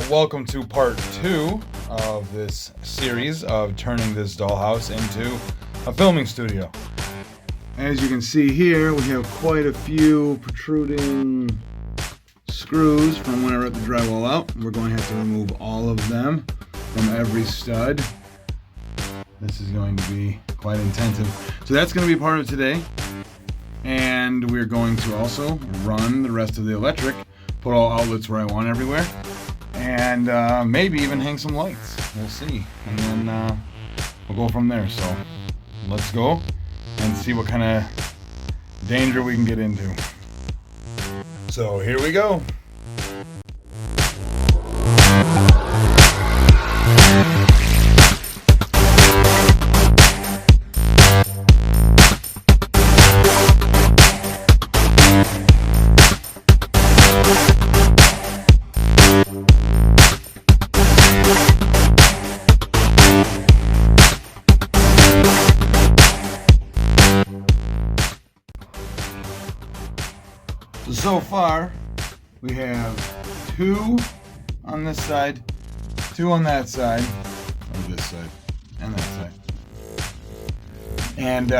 welcome to part 2 of this series of turning this dollhouse into a filming studio. As you can see here, we have quite a few protruding screws from when I ripped the drywall out. We're going to have to remove all of them from every stud. This is going to be quite intensive. So that's going to be part of today. And we're going to also run the rest of the electric, put all outlets where I want everywhere, and maybe even hang some lights. We'll see. And then we'll go from there. So let's go and see what kind of danger we can get into. So here we go. So far, we have 2 on this side, 2 on that side, or this side, and that side. And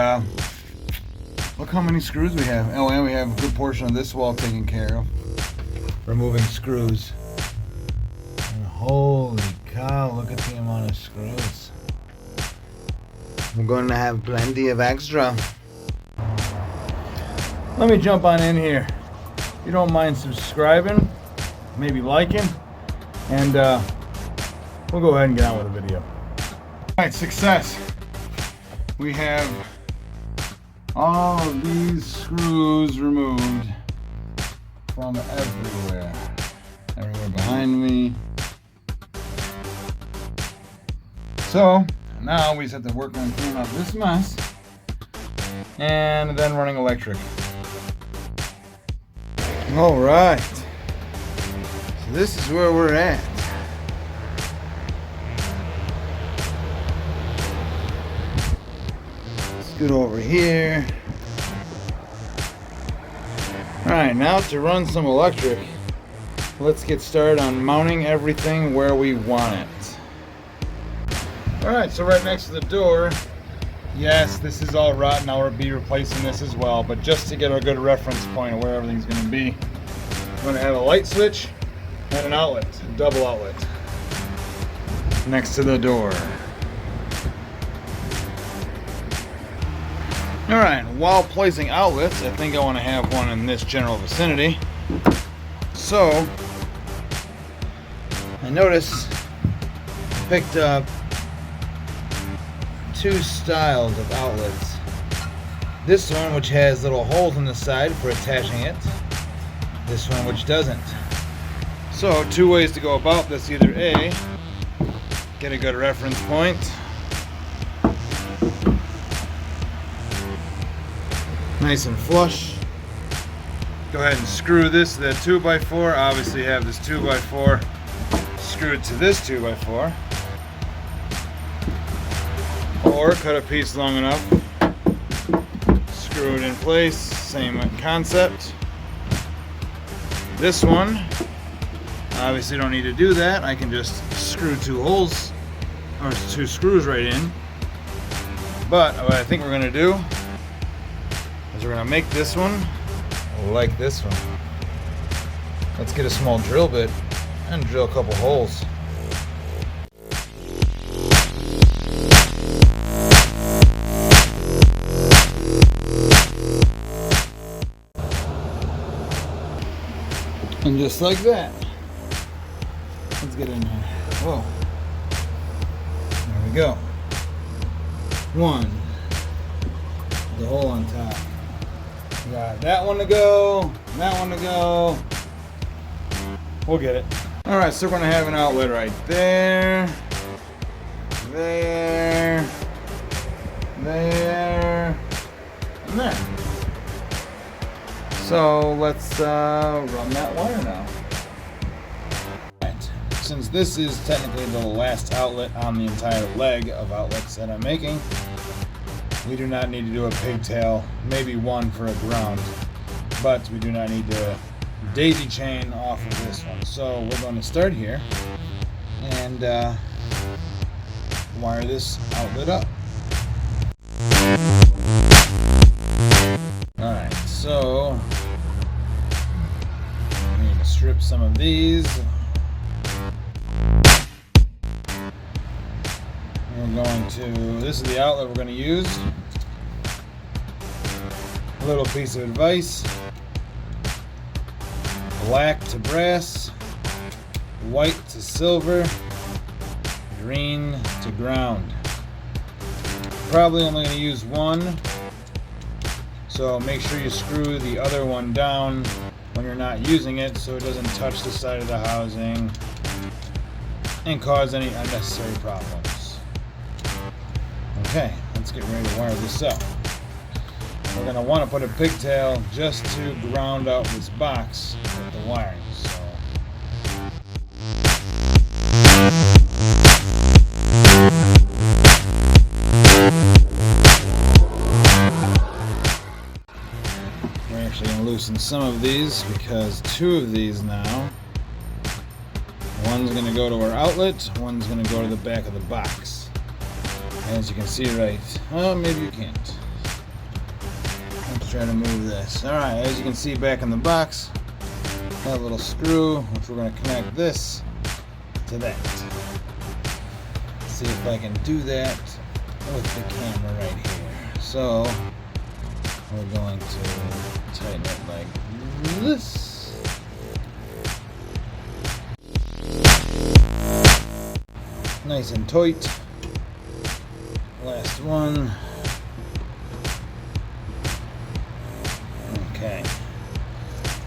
look how many screws we have. Oh, and we have a good portion of this wall taken care of. Removing screws. And holy cow, look at the amount of screws. We're going to have plenty of extra. Let me jump on in here. If you don't mind subscribing, maybe liking, and we'll go ahead and get on with the video. Alright, success. We have all of these screws removed from everywhere. Everywhere behind me. So, now we just have to work on cleaning up this mess, and then running electric. Alright, so this is where we're at. Let's get over here. Alright, now to run some electric, let's get started on mounting everything where we want it. Alright, so right next to the door, yes, this is all rotten. I'll be replacing this as well, but just to get a good reference point of where everything's going to be, I'm going to have a light switch and an outlet, a double outlet, next to the door. Alright, while placing outlets, I think I want to have one in this general vicinity. So, I noticed I picked up 2 styles of outlets. This one, which has little holes in the side for attaching it. This one, which doesn't. So 2 ways to go about this. Either A, get a good reference point, nice and flush. Go ahead and screw this to that 2x4. Obviously have this 2x4 screwed to this 2x4. Or cut a piece long enough, screw it in place, same concept. This one, obviously don't need to do that. I can just screw 2 holes, or 2 screws right in. But what I think we're going to do is we're going to make this one like this one. Let's get a small drill bit and drill a couple holes. And just like that. Let's get in here. Whoa. There we go. 1. The hole on top. We got that one to go, that one to go. We'll get it. Alright, so we're going to have an outlet right there. There. There. And there. So let's run that wire now. Right. Since this is technically the last outlet on the entire leg of outlets that I'm making, we do not need to do a pigtail, maybe one for a ground, but we do not need to daisy chain off of this one. So we're going to start here and wire this outlet up. Alright, so I need to strip some of these. We're going to, this is the outlet we're going to use. A little piece of advice: black to brass, white to silver, green to ground. Probably only going to use one, so make sure you screw the other one down when you're not using it so it doesn't touch the side of the housing and cause any unnecessary problems. Okay, let's get ready to wire this up. We're going to want to put a pigtail just to ground out this box with the wiring. So we're actually going to loosen some of these because two of these now. One's going to go to our outlet, one's going to go to the back of the box. As you can see, right, oh, maybe you can't. Let's try to move this. Alright, as you can see back in the box, got a little screw, which we're going to connect this to that. See if I can do that with the camera right here. So, we're going to tighten it like this. Nice and tight. Last one. Okay.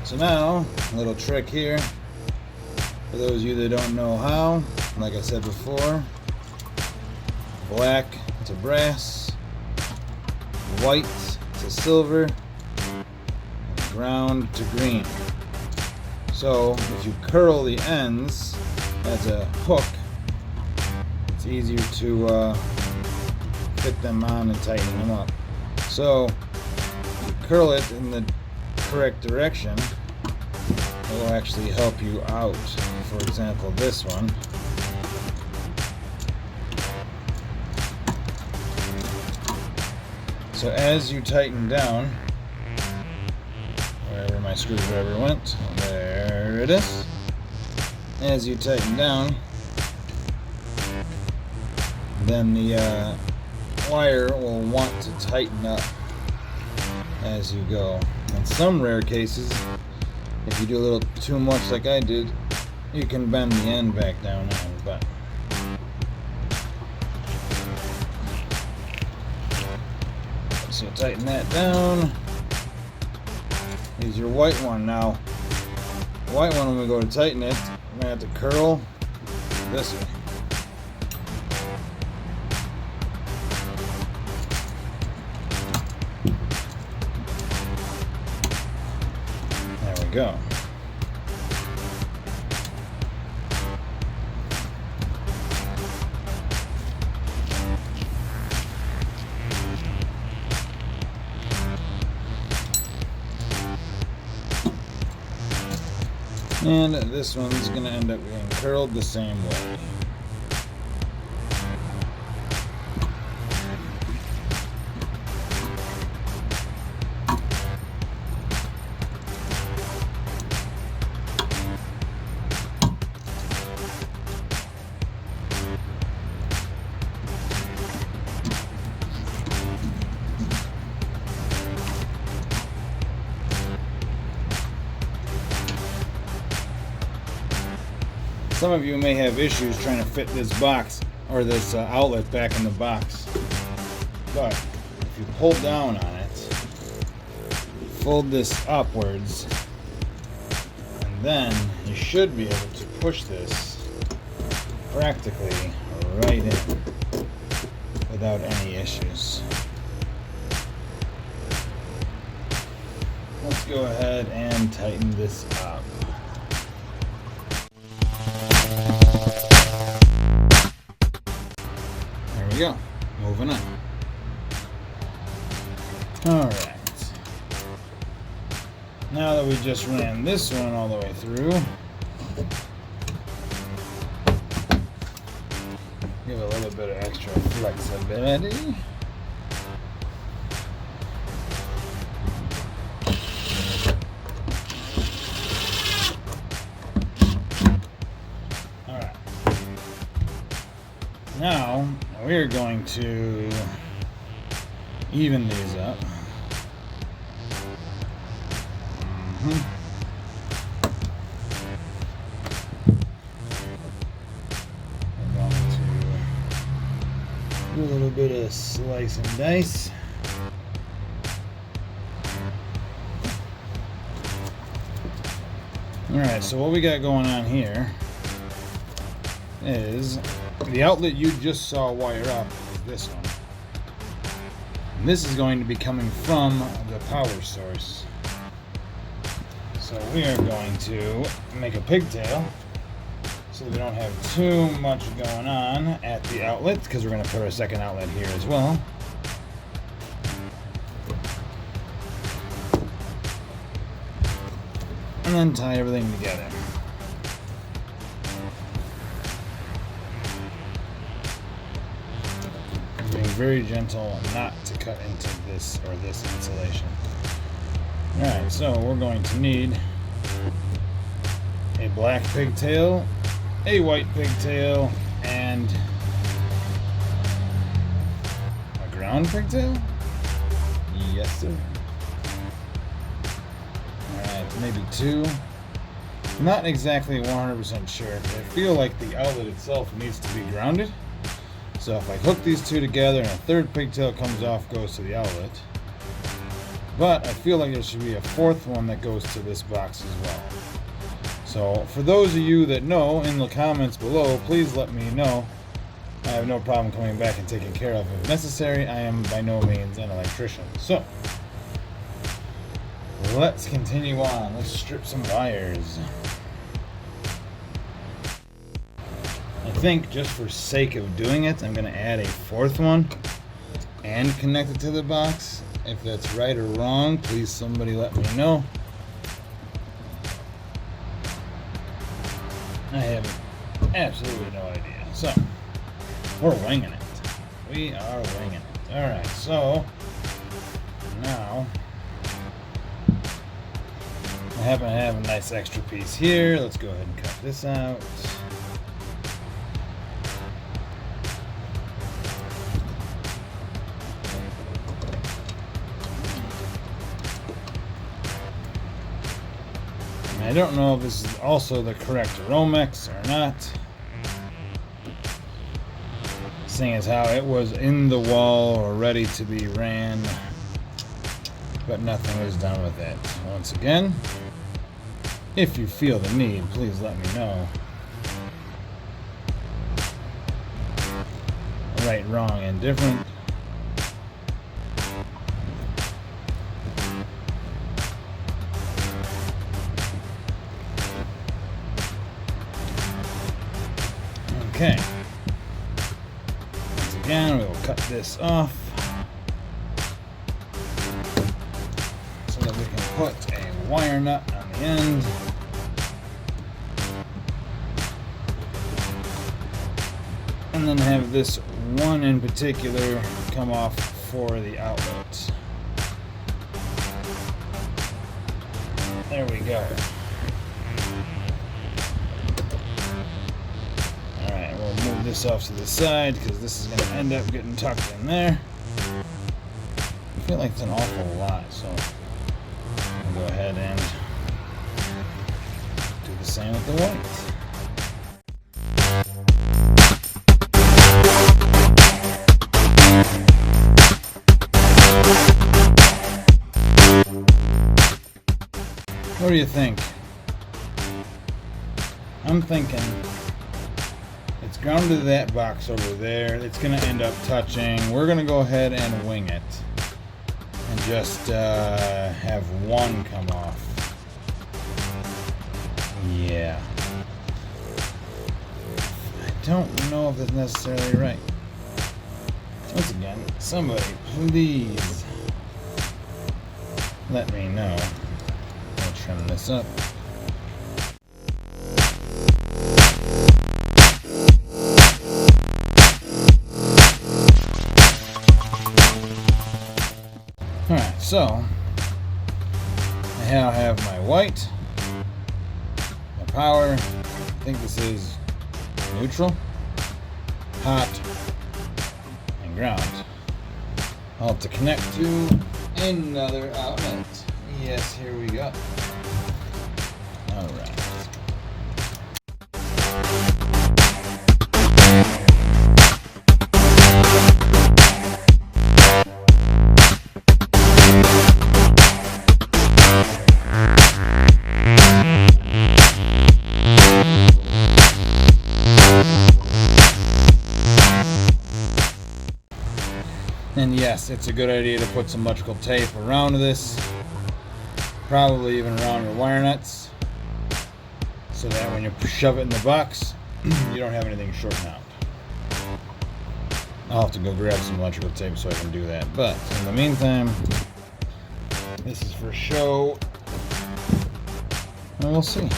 So now, a little trick here. For those of you that don't know how, like I said before, black to brass, white to silver, ground to green. So if you curl the ends as a hook, it's easier to fit them on and tighten them up. So if you curl it in the correct direction, it will actually help you out. For example, this one. So as you tighten down, wherever my screwdriver went, there it is. As you tighten down, then the wire will want to tighten up as you go. In some rare cases, if you do a little too much like I did, you can bend the end back down in, but so tighten that down. Use your white one. Now, the white one, when we go to tighten it, we're going to have to curl this way. There we go. And this one's going to end up being curled the same way. Some of you may have issues trying to fit this box or this outlet back in the box, but if you pull down on it, fold this upwards, and then you should be able to push this practically right in without any issues. Let's go ahead and tighten this up. There we go. Moving on. Alright. Now that we just ran this one all the way through, give it a little bit of extra flexibility. Alright. Now we're going to even these up. I'm going to do a little bit of slice and dice. Alright, so what we got going on here is the outlet you just saw wire up is this one. And this is going to be coming from the power source. So we are going to make a pigtail so we don't have too much going on at the outlet, because we're going to put our second outlet here as well. And then tie everything together. Being very gentle not to cut into this or this insulation. Alright, so we're going to need a black pigtail, a white pigtail, and a ground pigtail? Yes, sir. Alright, maybe two. Not exactly 100% sure, but I feel like the outlet itself needs to be grounded. So if I hook these two together and a third pigtail comes off, goes to the outlet. But I feel like there should be a fourth one that goes to this box as well. So for those of you that know, in the comments below, please let me know. I have no problem coming back and taking care of it if necessary. I am by no means an electrician. So let's continue on. Let's strip some wires. I think just for sake of doing it, I'm going to add a fourth one and connect it to the box. If that's right or wrong, please somebody let me know. I have absolutely no idea. So, we're winging it. We are winging it. Alright, so now I happen to have a nice extra piece here. Let's go ahead and cut this out. I don't know if this is also the correct Romex or not, seeing as how it was in the wall or ready to be ran, but nothing was done with it. Once again, if you feel the need, please let me know. Right, wrong, indifferent. Okay. Once again, we will cut this off so that we can put a wire nut on the end. And then have this one in particular come off for the outlet. There we go. Move this off to the side because this is going to end up getting tucked in there. I feel like it's an awful lot, so I'll go ahead and do the same with the white. What do you think? I'm thinking it's grounded to that box over there. It's going to end up touching. We're going to go ahead and wing it and just have one come off. Yeah. I don't know if that's necessarily right. Once again, somebody please let me know. trim this up. Alright, so I now have my white, my power, I think this is neutral, hot, and ground. I'll have to connect to another outlet. Yes, here we go. Alright. And yes, it's a good idea to put some electrical tape around this, probably even around your wire nuts, so that when you shove it in the box, you don't have anything shorting out. I'll have to go grab some electrical tape so I can do that, but in the meantime, this is for show, and we'll see.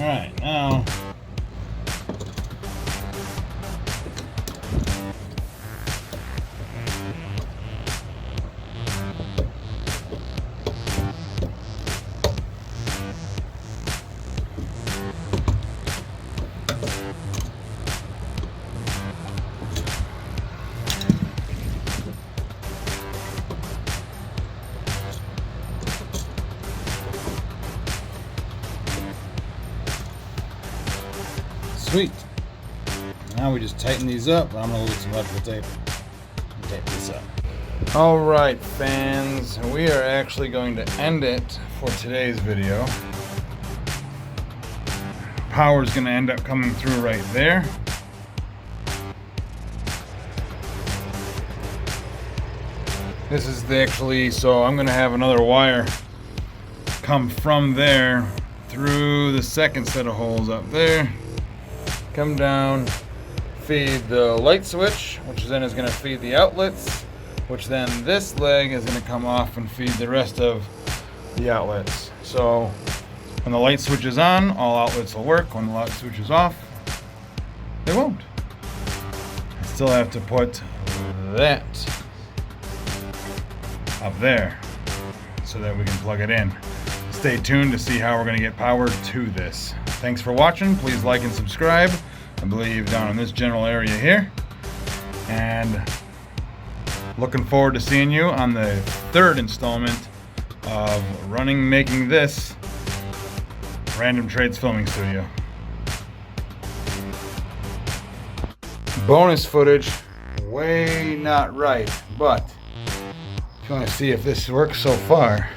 Alright, now sweet. Now we just tighten these up. I'm going to get some electrical tape and tape this up. Alright fans, we are actually going to end it for today's video. Power is going to end up coming through right there. This is so I'm going to have another wire come from there through the second set of holes up there. Come down, feed the light switch, which then is going to feed the outlets, which then this leg is going to come off and feed the rest of the outlets. So when the light switch is on, all outlets will work. When the light switch is off, they won't. I still have to put that up there so that we can plug it in. Stay tuned to see how we're going to get power to this. Thanks for watching. Please like and subscribe. I believe down in this general area here. And looking forward to seeing you on the third installment of making this Random Trades Filming Studio. Bonus footage, way not right, but if you want to see if this works so far.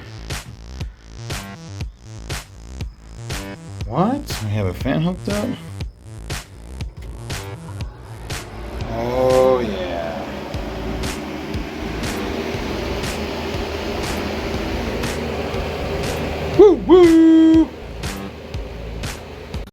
What? I have a fan hooked up?